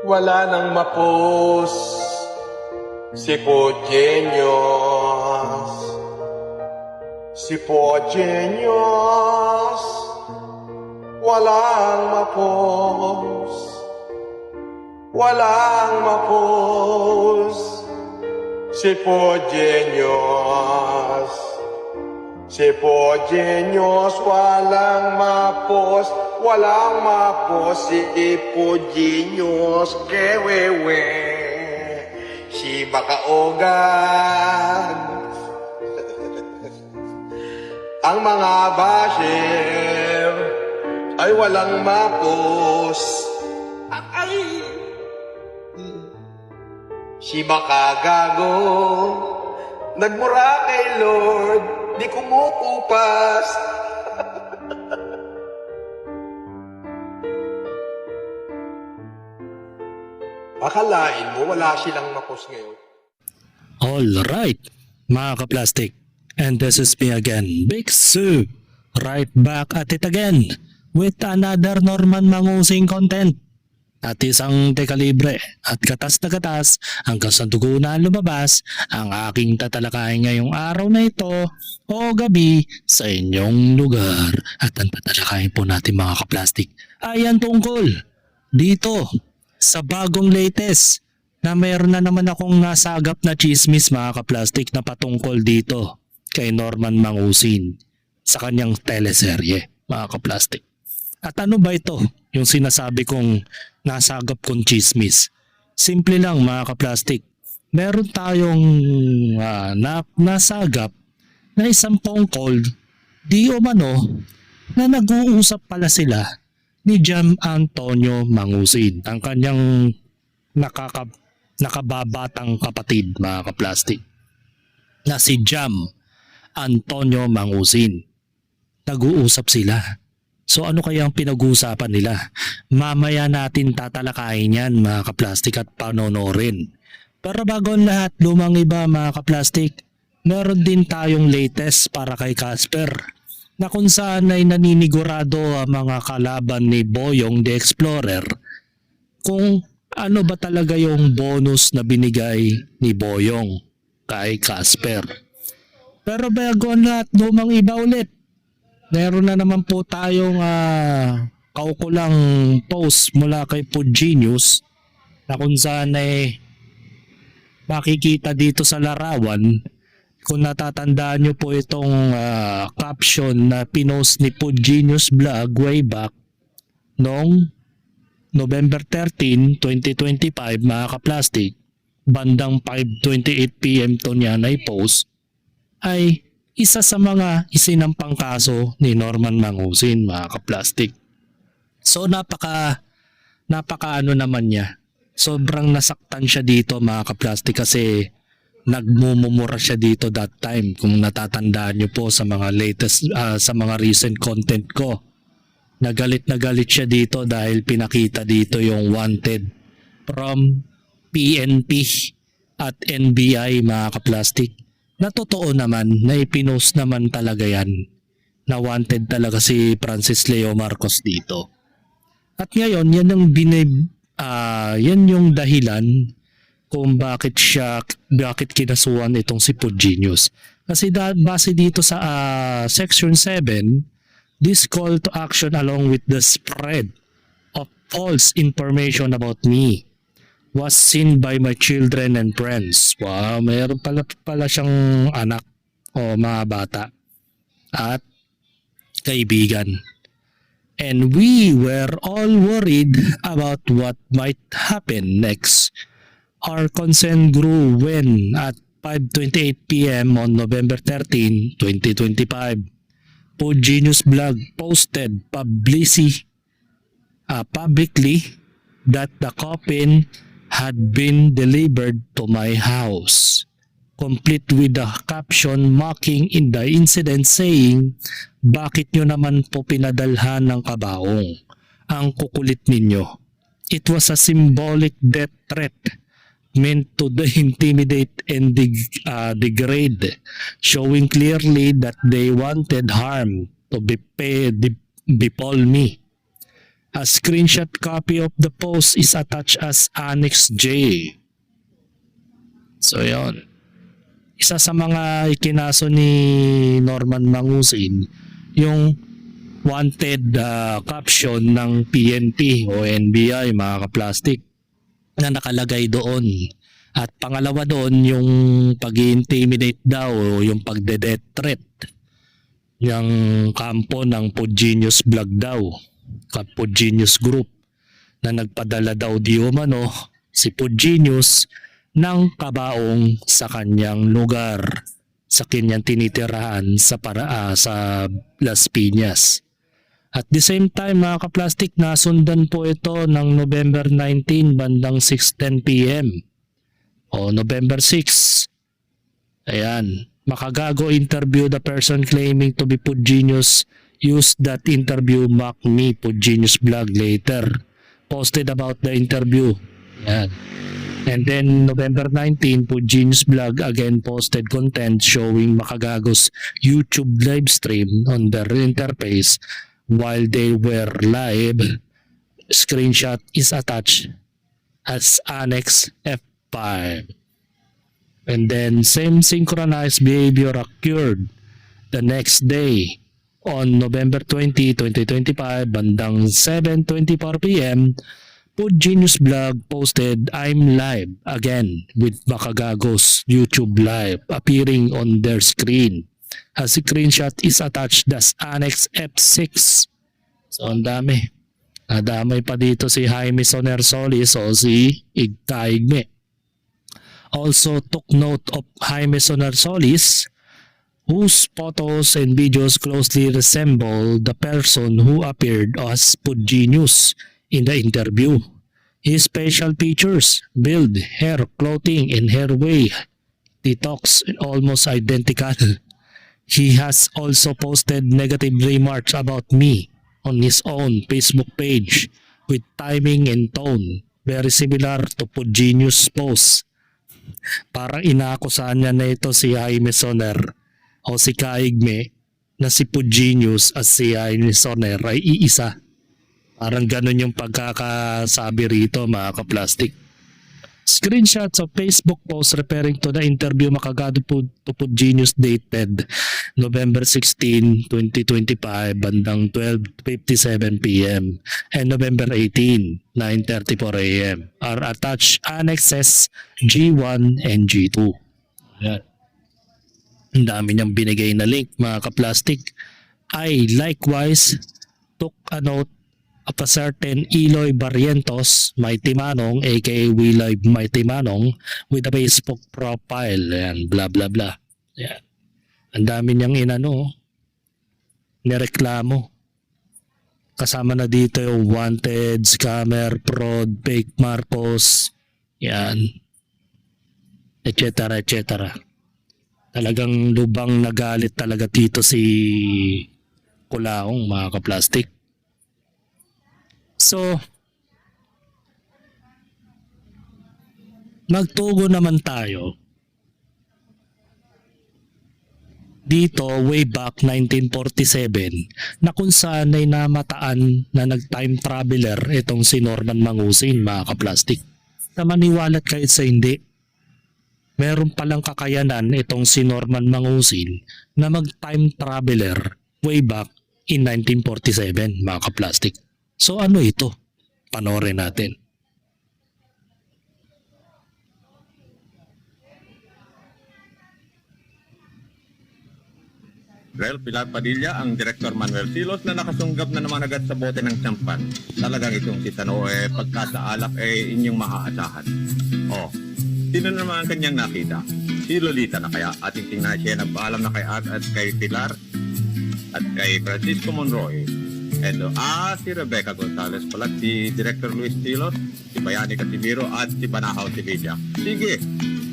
Wala nang mapos si Pogenius. Si Pogenius walang mapos. Walang mapos si Pogenius. Si Pogenius walang mapos. Walang mapos si Pogenius. Kewewe si makaogan. Ang mga basher ay walang mapos. Ay! Si makagago nagmura kay Lord, di kumukupas. Akalain mo wala silang mapos ngayon? Alright, mga kaplastic. And this is me again, Big Sue. Right back at it again with another Norman Mangusing content. At isang dekalibre at katas na katas hanggang sa dugo na lumabas ang aking tatalakayin ngayong araw na ito o gabi sa inyong lugar. At ang tatalakayin po natin mga kaplastic ay ang tungkol dito sa bagong latest na mayroon na naman akong nasagap na chismis mga kaplastic na patungkol dito kay Norman Mangusing sa kanyang teleserye mga kaplastic. At ano ba ito yung sinasabi kong nasagap kong chismis? Simple lang mga kaplastic. Meron tayong nasagap na isang phone call di umano na nag-uusap pala sila ni Jam Antonio Mangusing, ang kanyang nakababatang kapatid mga kaplastic na si Jam Antonio Mangusing. Nag-uusap sila. So ano kaya ang pinag-uusapan nila? Mamaya natin tatalakayin yan mga kaplastik at panonorin. Pero bago ang lahat, lumang iba mga kaplastik, meron din tayong latest para kay Casper na kung saan ay naninigurado ang mga kalaban ni Boyong the Explorer kung ano ba talaga yung bonus na binigay ni Boyong kay Casper. Pero bago ang lahat, lumang iba ulit. Meron na naman po tayong kaukulang post mula kay Pogenius na kung saan ay makikita dito sa larawan. Kung natatandaan nyo po itong caption na pinost ni Pogenius Vlog way back noong November 13, 2025 mga kaplastic, bandang 5:28 PM to niya na i-post, ay isa sa mga isinampang kaso ni Norman Mangusing mga kaplastic. So napaka ano naman niya. Sobrang nasaktan siya dito mga kaplastic kasi nagmumumura siya dito that time. Kung natatandaan niyo po sa mga latest sa mga recent content ko. Na galit siya dito dahil pinakita dito yung wanted from PNP at NBI mga kaplastic. Na totoo naman na ipinost naman talaga yan na wanted talaga si Francis Leo Marcos dito. At ngayon yan yung dahilan kung bakit kinasuhan itong si Pogenius. Kasi base dito sa section 7, this call to action along with the spread of false information about me was seen by my children and friends. Wow, mayroon pala siyang anak o mga bata at kaibigan. And we were all worried about what might happen next. Our concern grew when at 5:28 PM on November 13, 2025, Pogenius Vlog posted publicly that the coffin had been delivered to my house, complete with the caption mocking in the incident saying, "Bakit nyo naman po pinadalhan ng kabaong? Ang kukulit ninyo." It was a symbolic death threat meant to intimidate and degrade, showing clearly that they wanted harm to befall me. A screenshot copy of the post is attached as Annex J. So yon. Isa sa mga ikinaso ni Norman Mangusin, yung wanted caption ng PNP o NBI, mga kaplastik, na nakalagay doon. At pangalawa doon, yung pag-intimidate daw o yung pagde-death threat. Yung kampo ng Podgenius Vlog daw, Podgenius Group, na nagpadala daw di umano si Podgenius ng kabaong sa kanyang lugar, sa kanyang tinitirahan sa Las Piñas. At the same time, mga kaplastik, nasundan po ito ng November 19 bandang 6:10 p.m. o November 6. Ayan, Makagago interview the person claiming to be Podgenius. Use that interview mock me Podgenius Vlog later. Posted about the interview. Ayan. And then November 19, Podgenius Vlog again posted content showing Makagago's YouTube live stream on their interface while they were live. Screenshot is attached as Annex F5. And then same synchronized behavior occurred the next day on November 20, 2025 bandang 7:24 p.m. Podgenius Vlog posted I'm live again with Makagago's YouTube live appearing on their screen. A screenshot is attached as Annex F6. So ang dami. Nadamay pa dito si Jaime Soner Solis o si Igtaigme. Also took note of Jaime Soner Solis, whose photos and videos closely resemble the person who appeared as Podgenius in the interview. His facial features, build, hair, clothing, and hair way, detox, almost identical. He has also posted negative remarks about me on his own Facebook page with timing and tone very similar to Podgenius' post. Parang inaakusahan niya na ito si Jaime Soner o si Kaigme na si Podgenius at si Jaime Soner ay iisa. Parang ganun yung pagkakasabi rito, mga kaplastik. Screenshots of Facebook posts referring to the interview Makagado to Podgenius dated November 16, 2025 bandang 12:57 p.m. and November 18, 9:34 a.m. are attached annexes G1 and G2. Ayan. Ang dami niyang binigay na link, mga kaplastik. I likewise took a note of a certain Eloy Barrientos, Mighty Manong, aka We Live Mighty Manong, with a Facebook profile, and blah blah blah. Yan. Ang dami niyang nireklamo. Kasama na dito yung wanted, scammer, fraud, fake Marcos, yan, etc. etc. Talagang lubang nagalit talaga dito si Kulaong, mga kaplastik. So, magtugo naman tayo dito way back 1947 na kung saan ay namataan na nag-time traveler itong si Norman Mangusin, mga kaplastik. Na maniwalat kahit sa hindi, meron palang kakayanan itong si Norman Mangusin na mag-time traveler way back in 1947, mga kaplastik. So ano ito? Panoorin natin. Rel Pilar Padilla, ang Director Manuel Silos na nakasunggab na naman agad sa bote ng tsampan. Talagang itong si Sanoe, pagka sa alak inyong maaasahan. Sino naman ang kanyang nakita? Si Lolita na kaya. Ating tingnan siya nagpaalam na kay Art at kay Pilar at kay Francisco Monroy. Si Rebecca Gonzalez pala, si Director Luis Silos, si Bayani Casimiro at si Banahaw Sevilla. Sige,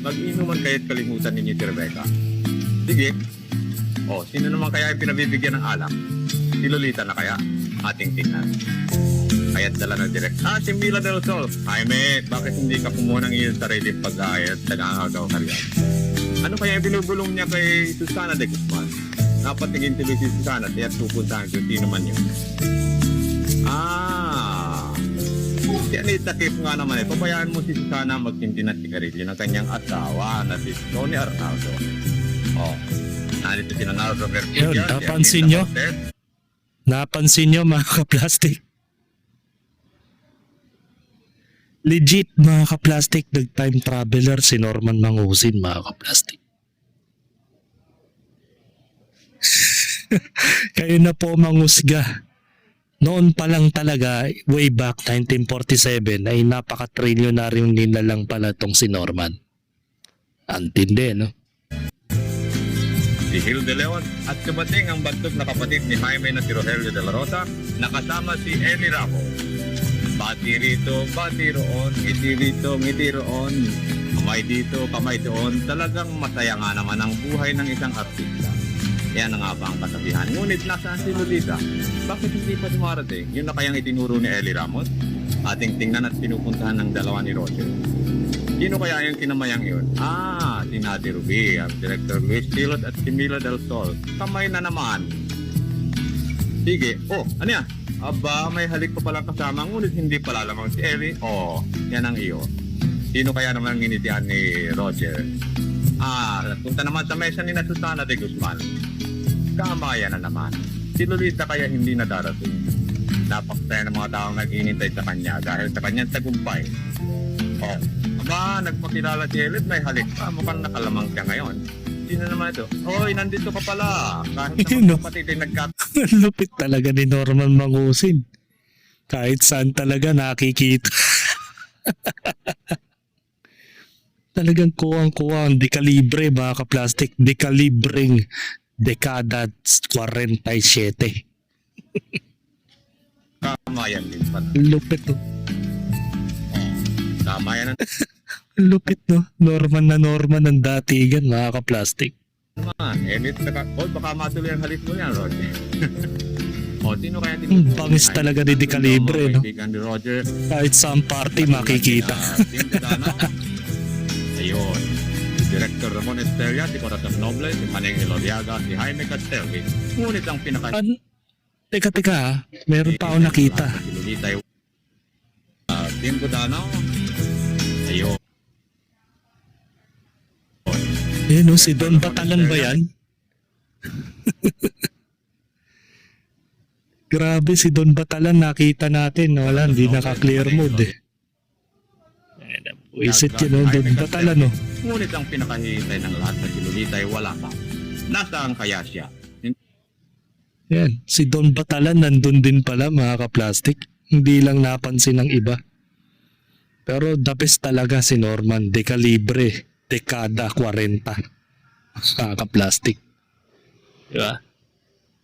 mag-inuman kaya't kalimutan ninyo si Rebecca. Sige. Sino naman kaya yung pinabibigyan ng alak? Si Lolita na kaya? Ating tingnan. Kaya't dala ng direct. Si Mila Del Sol. Jaime, bakit hindi ka kumuha ng iyong sarili pag-ayat sa nangagaw karyan? Ano kaya yung binubulong niya kay Susana de Guzman? Napatingin tuloy si Susana at pupuntahan kung sino man yun. Si Anita Kip nga naman pabayaan mo si Susana magtindi ng sigarilyo ng kanyang asawa na si Tony Arnaldo. Oh, narito si Leonardo Vertigia. Yun, napansin nyo? Napansin nyo mga ka-plastic? Legit mga ka-plastic, nag-time traveler si Norman Mangusin mga ka-plastic. Kayo na po mangusga. Noon pa lang talaga, way back 1947, ay napaka-trilyonaryong nilalang pala tong si Norman. Antindi, no? Si Gil de Leon at kabating ang bantog na kapatid ni Jaime na si Rogelio de la Rosa, nakasama si Eli Ramos. Bati rito, bati roon, ngiti rito, ngiti roon, kamay dito, kamay doon. Talagang masaya nga naman ang buhay ng isang artista. Yan na nga ba ang kasabihan? Ngunit nasaan si Lolita? Bakit hindi pa dumarating? Yun na kayang itinuro ni Eli Ramos? Ating tingnan at pinupuntahan ng dalawa ni Roger. Sino kaya yung kinamayang yun? Si Nati Ruby, ang Director Luis Silot at si Mila Del Sol. Kamay na naman. Sige. Ano yan? Aba, may halik pa palang kasama, ngunit hindi pala lamang si Eli. Yan ang iyo. Sino kaya naman ang initian ni Roger? Punta naman sa mesa ni na Susana de Guzman. Kamayan na naman. Si Lolita kaya hindi na darating. Napakasaya ng mga taong nag-inintay sa kanya dahil sa kanyang tagumpay. Nagpakilala si Elit, may halik pa. Mukhang nakalamang siya ngayon. Sino naman ito? Nandito ka pala. Kahit naman kapatid ay Lupit talaga ni Norman Mangusin. Kahit saan talaga nakikita. Talagang kuwang-kuwang, dekalibre mga ka-plastic, dekalibreng dekada 47. Kamayan din pa. Lupit, no? Kamayan na Lupit, no? Norman ng datigan mga ka-plastic. naman. Elit na baka matuloy ang halik mo yan, Roger. Sino kaya Bangis talaga ni dekalibre, no? Kaibigan ni Roger. Kahit saan party makikita. Ayun. Si Director Ramon Esteria, si Corazon Noble, si Maneng Eloriaga, si Jaime Castelvi. Ngunit ang pinaka... Teka ha. Meron pa ako nakita. Si Lolita yung... Tim Godano. Ayun. No, si Don Batalan ba yan? Grabe, si Don Batalan nakita natin. Wala, hindi naka-clear mode eh. Isit yun, no? Don Batalan, no? Ngunit ang pinakahihintay ng lahat na si Lolita ay wala pa. Nasaan kaya siya? Yan, si Don Batalan nandun din pala mga ka-plastic. Hindi lang napansin ng iba. Pero the best talaga si Norman, dekalibre, dekada 40. Mga ka-plastic. Diba?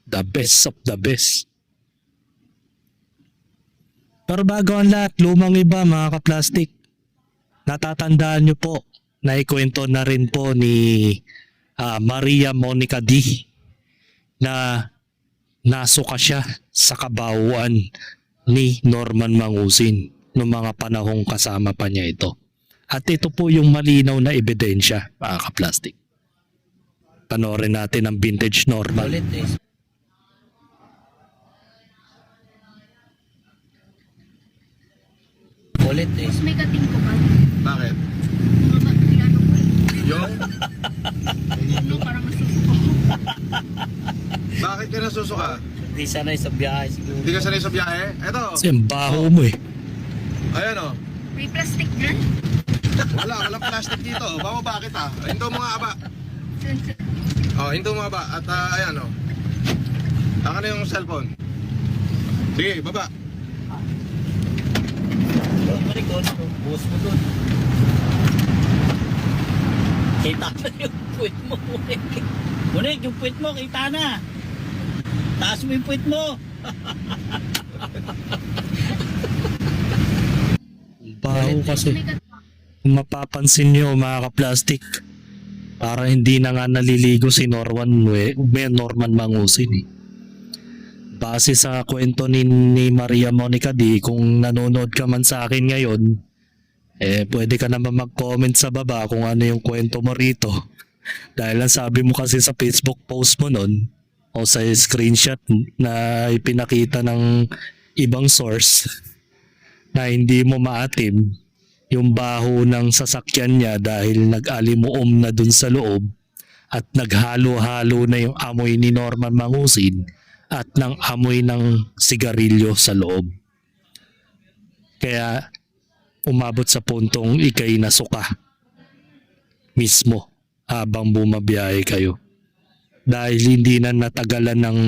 The best of the best. Pero bago ang lahat, lumang iba mga ka-plastic. Natatandaan nyo po, naikwento na rin po ni Maria Monica D na nasuka siya sa kabawuan ni Norman Mangusin noong mga panahong kasama pa niya ito. At ito po yung malinaw na ebidensya, mga ka-plastic. Panoorin natin ang vintage Norman. Ulit eh. Mas may kating ko ba? Bakit? Ano ko eh. Yung? Ano, parang nasusuko ko. Bakit ka nasusuka? Hindi sanay sa biyahe siguro. Hindi ka sanay sa biyahe? Eto. Kasi ang baho mo eh. Ayan o. May plastic dyan. Walang plastic dito. Bababa kita. Hinto mo nga aba. Hinto mo aba. At ayan o. Taka na yung cellphone. Sige, baba. Balik doon. Buhos mo doon. Kita na yung puwit mo. Unik, yung puwit mo, kita na. Taas mo yung puwit mo. Baho kasi. Kung mapapansin nyo mga ka-plastic, para hindi na nga naliligo si Norman Mangusin eh. Base sa kwento ni Maria Monica D, kung nanonood ka man sa akin ngayon, pwede ka naman mag-comment sa baba kung ano yung kwento mo rito. Dahil ang sabi mo kasi sa Facebook post mo nun, o sa screenshot na ipinakita ng ibang source, na hindi mo maatim yung baho ng sasakyan niya dahil nag-alimuom na dun sa loob at naghalo-halo na yung amoy ni Norman Mangusin at ng amoy ng sigarilyo sa loob. Kaya umabot sa puntong ikay nasuka mismo habang bumabiyahe kayo. Dahil hindi na natagalan ng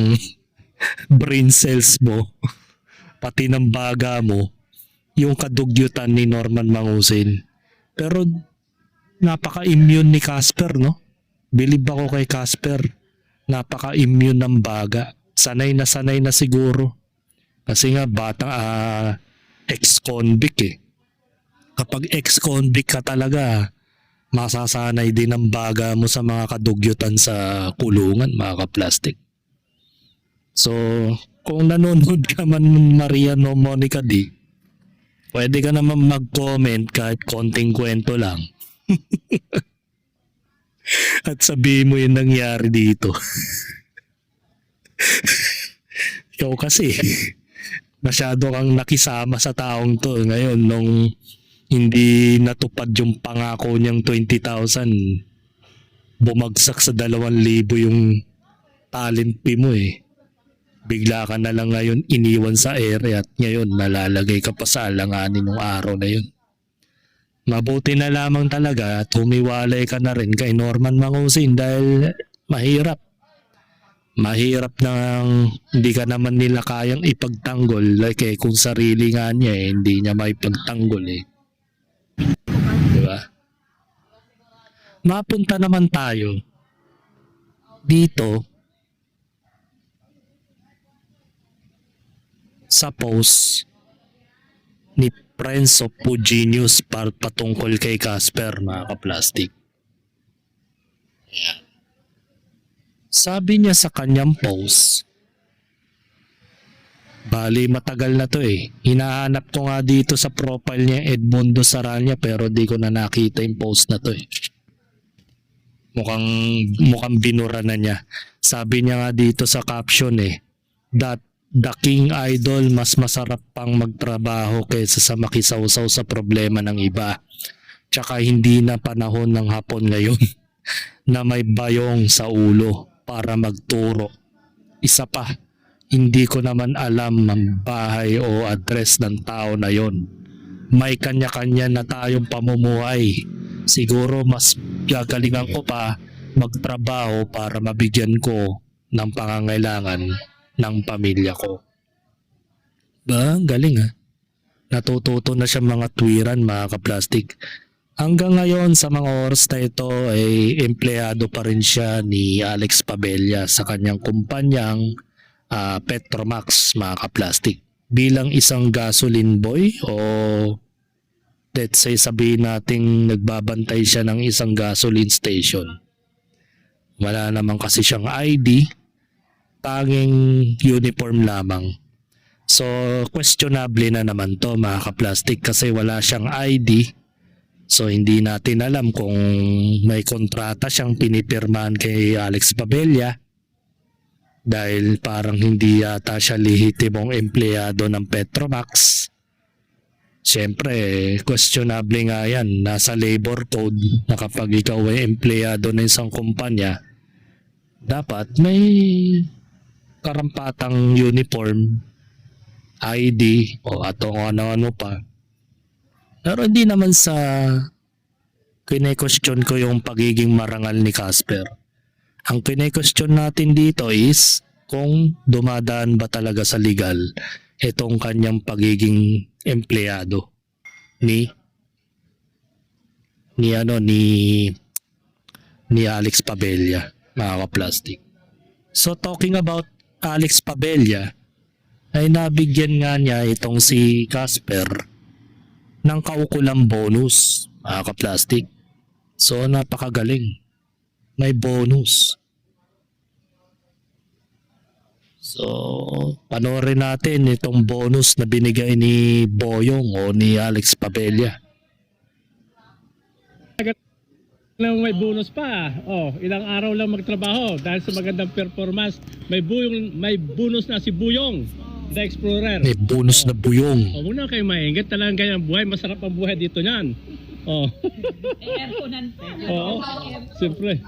brain cells mo, pati ng baga mo, yung kadugyutan ni Norman Mangusin. Pero napaka-immune ni Casper, no? Believe ako kay Casper. Napaka-immune ng baga. Sanay na siguro. Kasi nga batang ex-convict eh. Kapag ex-convict ka talaga, masasanay din ang baga mo sa mga kadugyutan sa kulungan, mga kaplastik. So, kung nanonood ka man Maria no Monica D, pwede ka naman mag-comment kahit konting kwento lang. At sabihin mo yung nangyari dito. Ikaw kasi, masyado kang nakisama sa taong to ngayon nung hindi natupad yung pangako niyang 20,000. Bumagsak sa 2,000 yung talent fee mo eh. Bigla ka na lang ngayon iniwan sa ere at ngayon nalalagay ka pa sa alanganin ng araw na yun. Mabuti na lamang talaga at humiwalay ka na rin kay Norman Mangusin dahil mahirap. Mahirap nang hindi ka naman nila kayang ipagtanggol like kung sarili nga niya eh, hindi niya maipagtanggol eh. Diba? Mapunta naman tayo dito sa post ni Prince of Pugenius patungkol kay Casper, mga kaplastik. Sabi niya sa kanyang post, bali matagal na to eh. Hinahanap ko nga dito sa profile niya Edmundo Saranya pero di ko na nakita yung post na to eh. Mukhang binura na niya. Sabi niya nga dito sa caption eh, that the King Idol mas masarap pang magtrabaho kaysa sa makisawsaw sa problema ng iba. Tsaka hindi na panahon ng hapon ngayon na may bayong sa ulo para magturo. Isa pa, hindi ko naman alam ang bahay o address ng tao na yon. May kanya-kanya na tayong pamumuhay. Siguro mas gagalingan ko pa magtrabaho para mabigyan ko ng pangangailangan ng pamilya ko. Ba, galing ha. Natututo na siya mga tuwiran, mga kaplastik. Hanggang ngayon sa mga oras na ito ay empleyado pa rin siya ni Alex Pabella sa kanyang kumpanyang Petromax, mga kaplastik. Bilang isang gasoline boy o let's say sabihin nating nagbabantay siya ng isang gasoline station. Wala naman kasi siyang ID, tanging uniform lamang. So questionable na naman to, mga kaplastik, kasi wala siyang ID. So hindi natin alam kung may kontrata siyang pinipirmahan kay Alex Pabella dahil parang hindi yata siya lehitimong empleyado ng Petromax. Siyempre, questionable nga yan. Nasa labor code na kapag ikaw ay empleyado ng isang kumpanya, dapat may karampatang uniform, ID o ano-ano pa. Pero hindi naman sa kine-question ko yung pagiging marangal ni Casper. Ang kine-question natin dito is kung dumadaan ba talaga sa legal itong kanyang pagiging empleyado ni Alex Pabella, mga kaplastik. So talking about Alex Pabella, ay nabigyan nga niya itong si Casper ng kaukulang bonus, mga kaplastik. So napakagaling. May bonus. So panoorin natin itong bonus na binigay ni Boyong o ni Alex Pabella. Nang may bonus pa. Oh, ilang araw lang magtrabaho dahil sa magandang performance. May bonus na si Buyong. The Explorer. May bonus na buyong. O, huwag na kayo maingat. Talagang ganyan ang buhay. Masarap ang buhay dito niyan. Oh. Oo. Siyempre.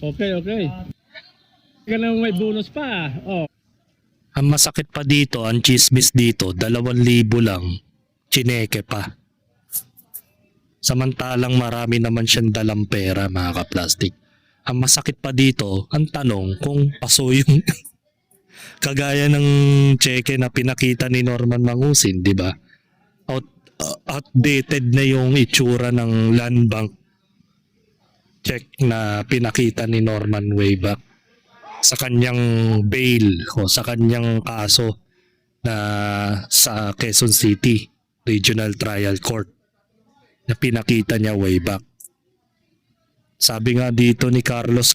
Okay. Ka na may bonus pa. Oh. Ang masakit pa dito, ang chismis dito, 2,000 lang, chineke pa. Samantalang marami naman siyang dalang pera, mga kaplastik. Ang masakit pa dito, ang tanong kung paso yung kagaya ng cheque na pinakita ni Norman Mangusin, di ba? Outdated na yung itsura ng land bank check na pinakita ni Norman way back sa kanyang bail o sa kanyang kaso na sa Quezon City Regional Trial Court na pinakita niya way back. Sabi nga dito ni Carlos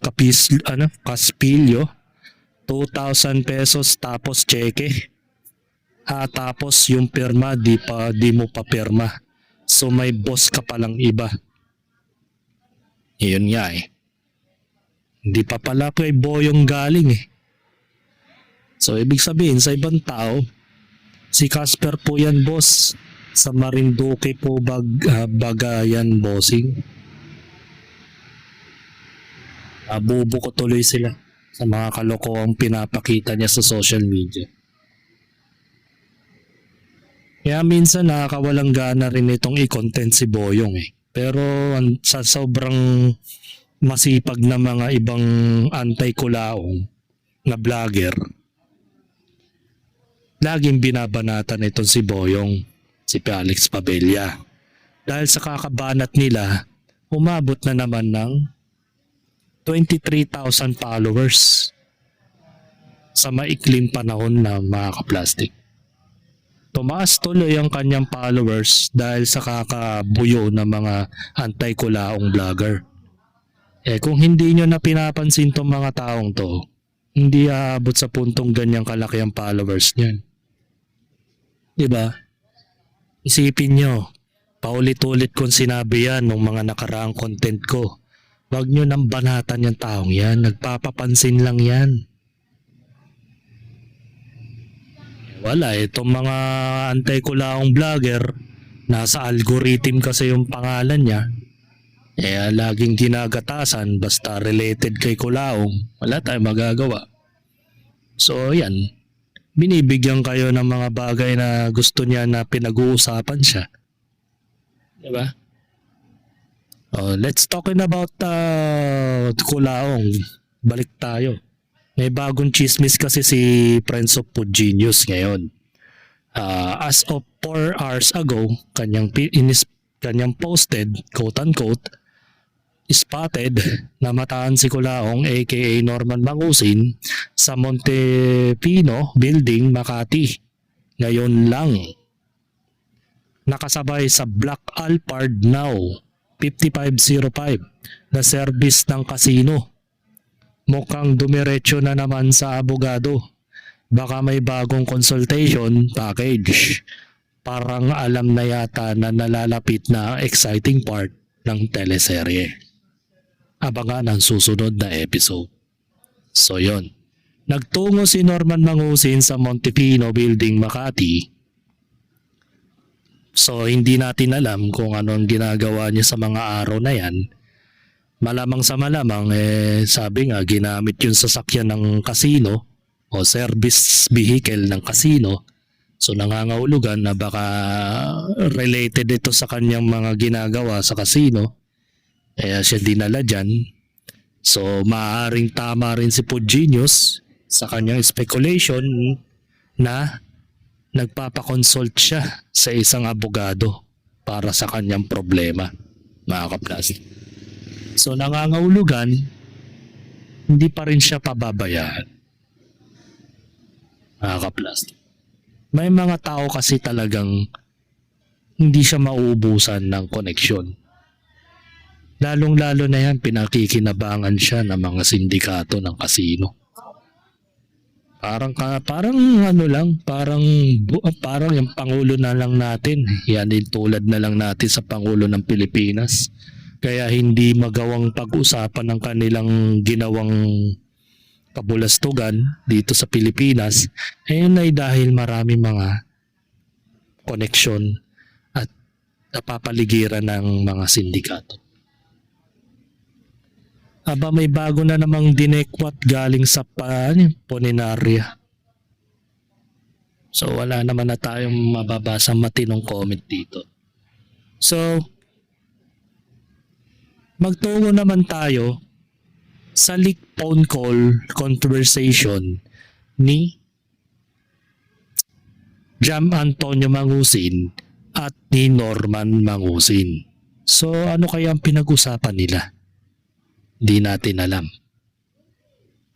Caspillo, 2,000 pesos tapos cheque. Tapos yung pirma di mo pa pirma. So may boss ka palang iba. Yun nga eh. Hindi pa pala kay Boyong galing eh. So ibig sabihin sa ibang tao, si Casper po yan boss. Sa Marinduque po Bagayan bossing. Bubo ko tuloy sila sa mga kalokohang pinapakita niya sa social media. Kaya minsan nakakawalang gana rin itong i-content si Boyong eh. Pero sa sobrang masipag na mga ibang anti-kulaong na vlogger, laging binabanatan itong si Boyong, si Alex Pabella. Dahil sa kakabanat nila, umabot na naman ng 23,000 followers sa maikling panahon na mga kaplastik. Tumaas tuloy ang kanyang followers dahil sa kakabuyo ng mga anti-kulaong vlogger. Kung hindi nyo na pinapansin tong mga taong to, hindi aabot sa puntong ganyang kalaki ang followers niyan. Diba? Isipin nyo, paulit-ulit kong sinabi yan nung mga nakaraang content ko. Huwag nyo nang banatan yung taong yan, nagpapapansin lang yan. Wala, itong mga anti-kulaong vlogger, nasa algorithm kasi yung pangalan niya. Laging ginagatasan basta related kay kulaong, wala tayong magagawa. So yan, binibigyan kayo ng mga bagay na gusto niya na pinag-uusapan siya. Diba? Let's talking about kulaong. Balik tayo. May bagong chismis kasi si Prince of Food Genius ngayon. As of 4 hours ago, kanyang posted, quote-unquote, spotted na mataan si Kulaong aka Norman Mangusin sa Montepino Building, Makati. Ngayon lang. Nakasabay sa Black Alphard Now 5505 na service ng casino. Mukhang dumiretso na naman sa abogado. Baka may bagong consultation package. Parang alam na yata na nalalapit na ang exciting part ng teleserye. Abangan ang susunod na episode. So yon. Nagtungo si Norman Mangusin sa Montepino Building, Makati. So hindi natin alam kung ano ang ginagawa niya sa mga araw na yan. Malamang sa malamang, sabi nga, ginamit yung sasakyan ng casino o service vehicle ng casino. So nangangahulugan na baka related ito sa kanyang mga ginagawa sa casino. Kaya siya dinala dyan. So maaaring tama rin si Food Genius sa kanyang speculation na nagpapakonsult siya sa isang abogado para sa kanyang problema, mga kaplastik. So nangangahulugan, hindi pa rin siya pababayaan, mga kaplastik. May mga tao kasi talagang hindi siya mauubusan ng koneksyon. Lalong-lalo na yan, pinakikinabangan siya ng mga sindikato ng kasino. Parang yung Pangulo na lang natin. Yan din tulad na lang natin sa Pangulo ng Pilipinas. Kaya hindi magawang pag-usapan ng kanilang ginawang kabulastugan dito sa Pilipinas, ayun ay dahil marami mga koneksyon at napapaligiran ng mga sindikato. Aba, may bago na namang dinekwat galing sa Poninaria. So wala naman na tayong mababasa matinong comment dito. So magtungo naman tayo sa leak phone call conversation ni Jam Antonio Mangusin at ni Norman Mangusin. So ano kaya ang pinag-usapan nila? Di natin alam.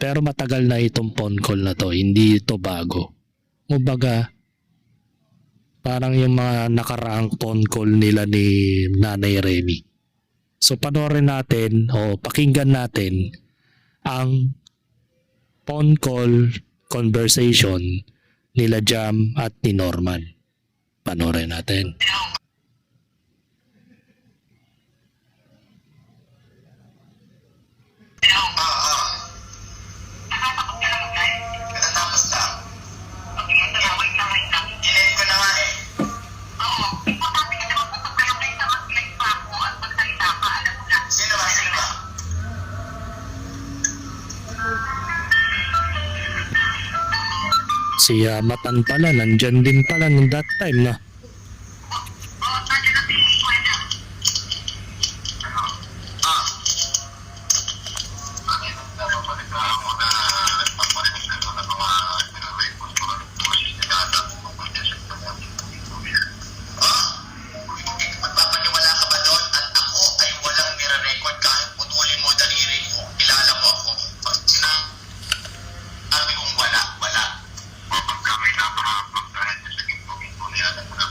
Pero matagal na itong phone call na to, hindi ito bago. Kumbaga, parang yung mga nakaraang phone call nila ni Nanay Remy. So panoorin natin o pakinggan natin ang phone call conversation nila Jam at ni Norman. Panoorin natin. Si Matan pala, nandyan din pala nung that time na. Magpapaniwala ka ba doon? At ako ay walang nire-record kahit putulin mo daliri mo. Kilala mo ako. Pag sinabi kong wala. Kapag kami napahapag dahil sa ginto-ginto niya, alam mo na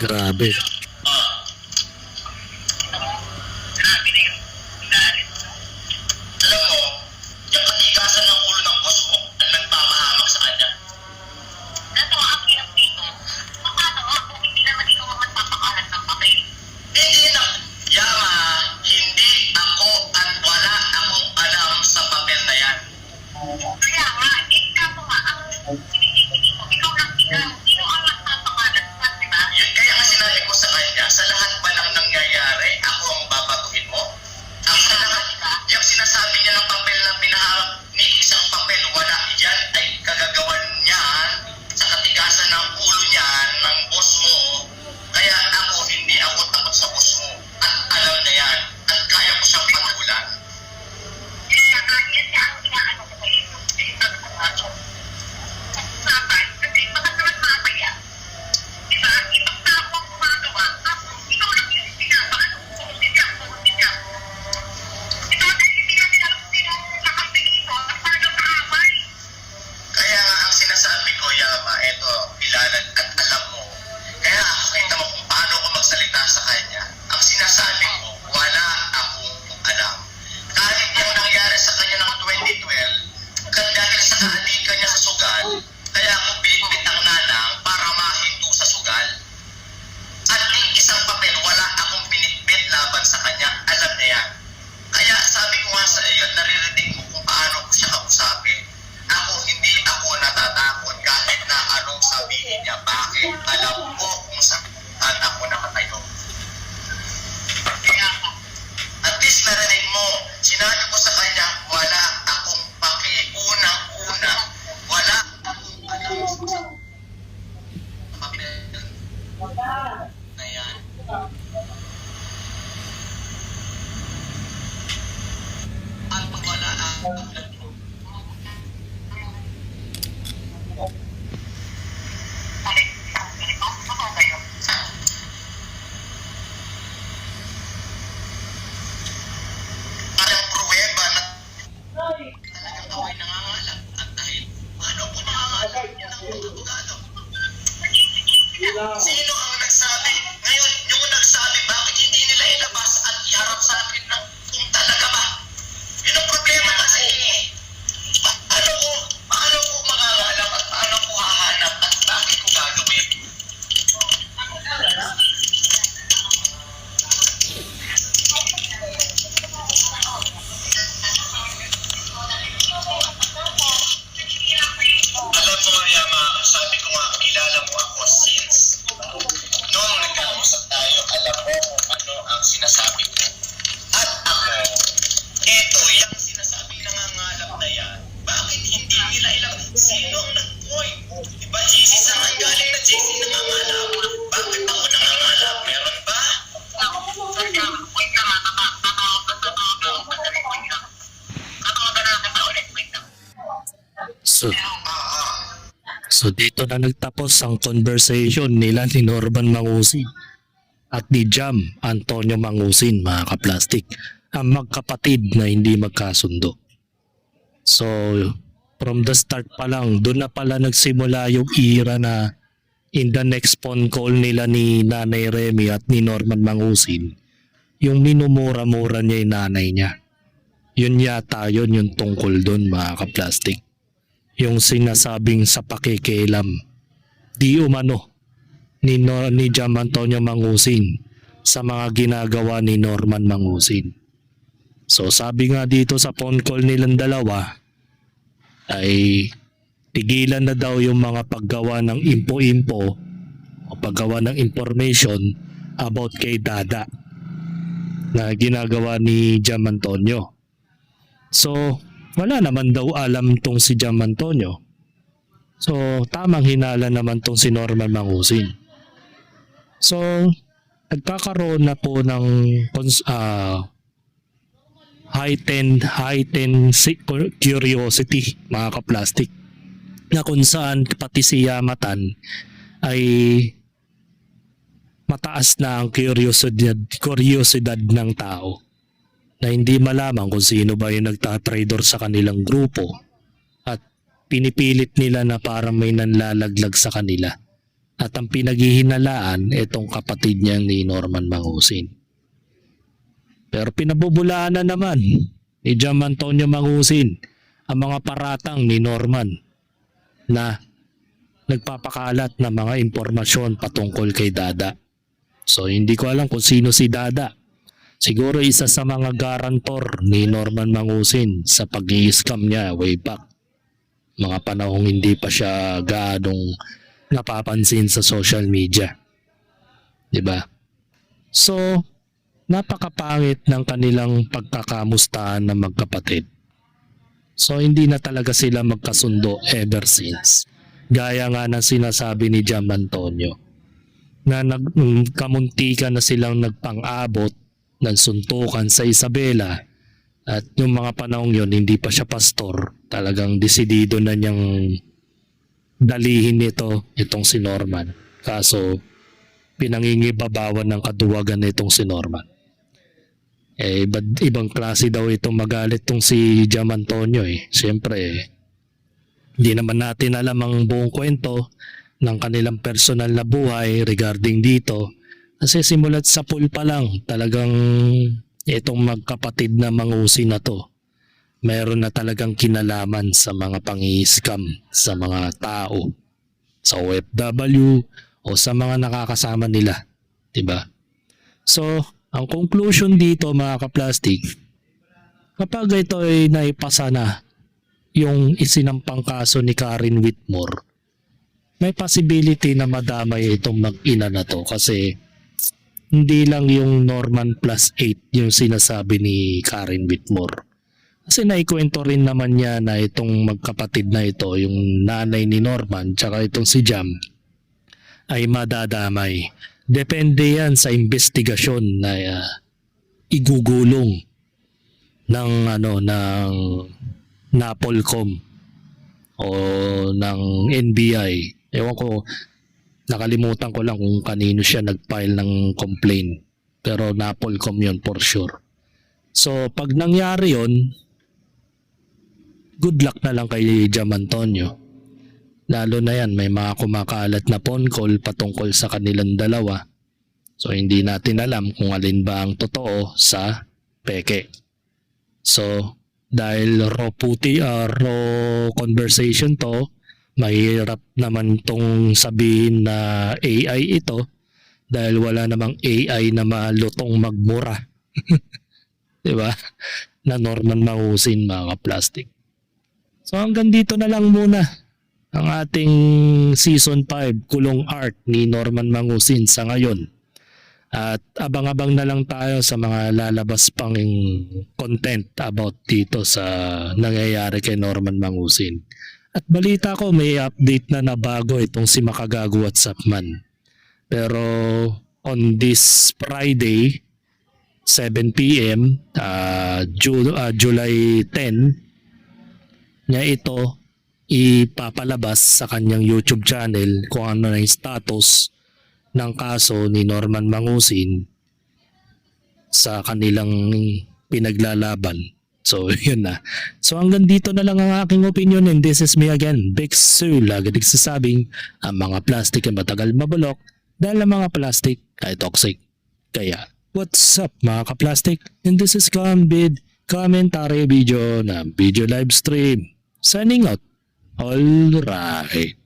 Grabe. Grabe na yung inaanit mo. Alam mo, yung katigasan ng ulo ng boss mo ang nagpapahamak sa kanya. Ito ang hirap dito. Paano ako hindi naman ikaw ang magpapakalat ng papel? Hindi na. Yama, hindi ako at wala akong alam sa papel na yan. Kaya nga, ikaw nga ang pinipili mo. Ikaw lang ikaw. Sino ang magpapakalat sa, di ba? Yun kaya nga sinabi ko sa kanya, sa lahat ba ng nangyayari, ako ang babatuhin mo? Ang sa lahat, yung sinasabi niya ng papel na pinaharap ni isang papel, wala yan ay kagagawan niyan sa katigasan ng ulo niyan ng boss mo. Kaya ako, hindi ako takot sa boss mo. At alam na yan. At kaya ko siyang patulan. Kaya nga, yan siya ang inaano ko kayo. Sabi ko nga, usapan, kasi baka naman mamaya. Diba? Ibang tao ang gumagawa. Tapos, ikaw lang yung pinapaano. Pumuntiyan. Diba? Dahil hindi natin alam kung sino ang nakakampi dito at paano kaaway. Kaya nga ang sinasabi ko, Yama, eto, ilalan at alam mo. Kaya kita mo kung paano ko magsalita sa kanya. Ang sinasabi ko, wala akong alam. Kahit yung nangyari sa kanya ng 2012, dahil sa kaalikan niya sa sugal, kaya ako binibit ang nanang para mahinto sa sugal. At yung isang papel, wala akong binibit laban sa kanya. Alam niya yan. Kaya sabi ko nga sa iyo, naririnig mo kung paano ko siya kausapin. Ako, hindi ako natatakot kahit na anong sabihin niya. Bakit? Alam ko kung saan ako nakatayo. Kaya, at least narinig mo, sinabi ko sa kanya, wala akong paki. Unang-una, wala akong alam sa papel na yan. At wala akong alam. Ang pruweba na talagang ako ay nangangalap at dahil paano ko nangangalap yan ang mga abogado. Sino ang nagsabi? Ngayon, yung nagsabi, bakit hindi nila ilabas at iharap sa akin na kung talaga ba? Yun ang problema kasi. Paano ko mangangalap at paano ko hahanap at bakit ko gagawin? Alam mo, Yama, sabi ko nga, kilala mo ako since noong nagkausap tayo, alam mo kung ano ang sinasabi ko. At ako, eto, yung sinasabi nangangalap na yan, bakit hindi nila ilang, sino ang nag-point? Diba, JC sa galing na JC nangangalap? Bakit ako nangangalap? Meron ba? Wait na, So dito na nagtapos ang conversation nila ni Norman Mangusin at ni Jam Antonio Mangusin, mga kaplastik, ang magkapatid na hindi magkasundo. So from the start pa lang, doon na pala nagsimula yung era na in the next phone call nila ni Nanay Remy at ni Norman Mangusin, yung minumura-mura niya yung nanay niya. Yun yata yun yung tungkol doon, mga kaplastik. Yung sinasabing sa pakikialam di umano ni Jam Antonio Mangusin sa mga ginagawa ni Norman Mangusin. So sabi nga dito sa phone call nilang dalawa ay tigilan na daw yung mga paggawa ng info-info o paggawa ng information about kay Dada na ginagawa ni Jam Antonio. So wala naman daw alam tong si Jam Antonio. So tamang hinala naman tong si Norman Mangusin. So nagkakaroon na po ng heightened curiosity, mga kaplastik, na kung saan pati si Yamatan ay mataas na ang kuryosidad ng tao na hindi malaman kung sino ba yung nagtatraidor sa kanilang grupo at pinipilit nila na parang may nanlalaglag sa kanila. At ang pinaghihinalaan, itong kapatid niya ni Norman Mangusin. Pero pinabubulaan na naman ni Jam Antonio Mangusin ang mga paratang ni Norman na nagpapakalat ng mga impormasyon patungkol kay Dada. So hindi ko alam kung sino si Dada. Siguro isa sa mga garantor ni Norman Mangusin sa pag-i-scam niya way back. Mga panahong hindi pa siya gaanong napapansin sa social media. 'Di ba? So, napakapangit ng kanilang pagkakamustahan ng magkapatid. So, hindi na talaga sila magkasundo ever since. Gaya nga ng sinasabi ni Jam Antonio na kamuntikan na silang nagpang-abot ng suntukan sa Isabela at yung mga panahong yon hindi pa siya pastor, talagang desidido na niyang dalihin itong si Norman. Kaso pinangingibabawan ng kaduwagan nitong si Norman. Ibang klase daw itong magalit tong si Jam Antonio Siyempre, hindi naman natin alam ang buong kwento ng kanilang personal na buhay regarding dito. Kasi simulat sa pool pa lang, talagang itong magkapatid na Mangusin na to, mayroon na talagang kinalaman sa mga pang-i-scam sa mga tao, sa OFW o sa mga nakakasama nila, 'di ba? So, ang conclusion dito mga kaplastic, kapag ito ay naipasa na yung isinampang kaso ni Karen Whitmore, may possibility na madamay itong mag-ina na to kasi hindi lang yung Norman plus 8 yung sinasabi ni Karen Whitmore. Kasi naikwento rin naman niya na itong magkapatid na ito, yung nanay ni Norman tsaka itong si Jam, ay madadamay. Depende yan sa investigasyon na igugulong ng NAPOLCOM o ng NBI. Ewan ko, nakalimutan ko lang kung kanino siya nag-file ng complaint. Pero NAPOLCOM yun for sure. So pag nangyari yun, good luck na lang kay Jam Antonio. Lalo na yan, may mga kumakalat na phone call patungkol sa kanilang dalawa. So hindi natin alam kung alin ba ang totoo sa peke. So dahil raw conversation to, mahirap naman tong sabihin na AI ito dahil wala namang AI na malutong magmura. 'Di ba? Na Norman Mangusin mga plastic. So hanggang dito na lang muna ang ating Season 5 Kulong Art ni Norman Mangusin sa ngayon. At abang-abang na lang tayo sa mga lalabas pang content about dito sa nangyayari kay Norman Mangusin. At balita ko may update na bago itong si Makagago WhatsApp man. Pero on this Friday, 7 p.m. July 10 niya ito ipapalabas sa kanyang YouTube channel kung ano na yung status ng kaso ni Norman Mangusin sa kanilang pinaglalaban. So yun na. So hanggang dito na lang ang aking opinion, and this is me again, Big Sue. Lagi nagsasabing ang mga plastic ay matagal mabulok dahil ang mga plastic ay toxic. Kaya what's up mga ka-plastic? And this is Kambid commentary video na video live stream. Signing out. Alright.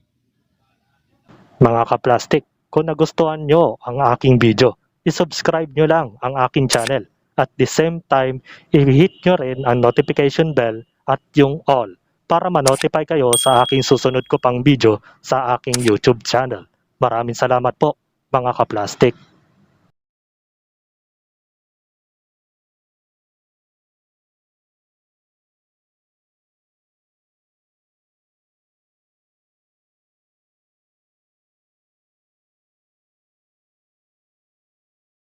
Mga ka-plastic, kung nagustuhan nyo ang aking video, isubscribe nyo lang ang aking channel. At the same time, i-hit nyo rin ang notification bell at yung all para ma-notify kayo sa aking susunod ko pang video sa aking YouTube channel. Maraming salamat po mga ka-plastic.